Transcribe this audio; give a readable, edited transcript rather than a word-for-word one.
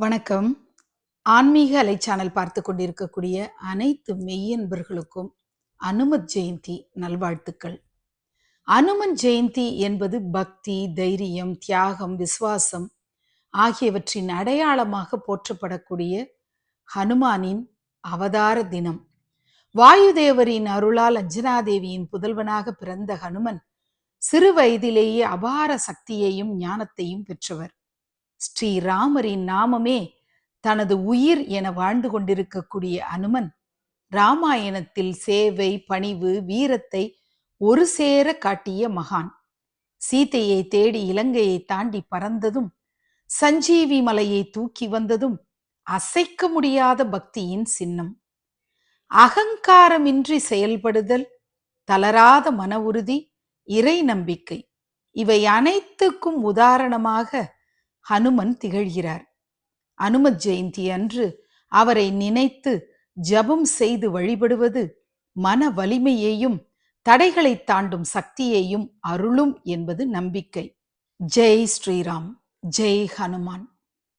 வணக்கம். ஆன்மீக அலைச்சானல் பார்த்து கொண்டிருக்கக்கூடிய அனைத்து மெய்யன்பர்களுக்கும் அனுமத் ஜெயந்தி நல்வாழ்த்துக்கள். அனுமன் ஜெயந்தி என்பது பக்தி, தைரியம், தியாகம், விசுவாசம் ஆகியவற்றின் அடையாளமாக போற்றப்படக்கூடிய ஹனுமானின் அவதார தினம். வாயுதேவரின் அருளால் அஞ்சனாதேவியின் புதல்வனாக பிறந்த ஹனுமன் சிறு வயதிலேயே அபார சக்தியையும் ஞானத்தையும் பெற்றவர். ஸ்ரீராமரின் நாமமே தனது உயிர் என வாழ்ந்து கொண்டிருக்கக்கூடிய அனுமன் ராமாயணத்தில் சேவை, பணிவு, வீரத்தை ஒரு சேர காட்டிய மகான். சீதையை தேடி இலங்கையை தாண்டி பறந்ததும், சஞ்சீவி மலையை தூக்கி வந்ததும் அசைக்க முடியாத பக்தியின் சின்னம். அகங்காரமின்றி செயல்படுதல், தளராத மன உறுதி, இறை நம்பிக்கை இவை அனைத்துக்கும் உதாரணமாக ஹனுமன் திகழ்கிறார். அனுமத் ஜெயந்தி அன்று அவரை நினைத்து ஜபம் செய்து வழிபடுவது மன வலிமையையும் தடைகளை தாண்டும் சக்தியையும் அருளும் என்பது நம்பிக்கை. ஜெய் ஸ்ரீராம், ஜெய் ஹனுமான்.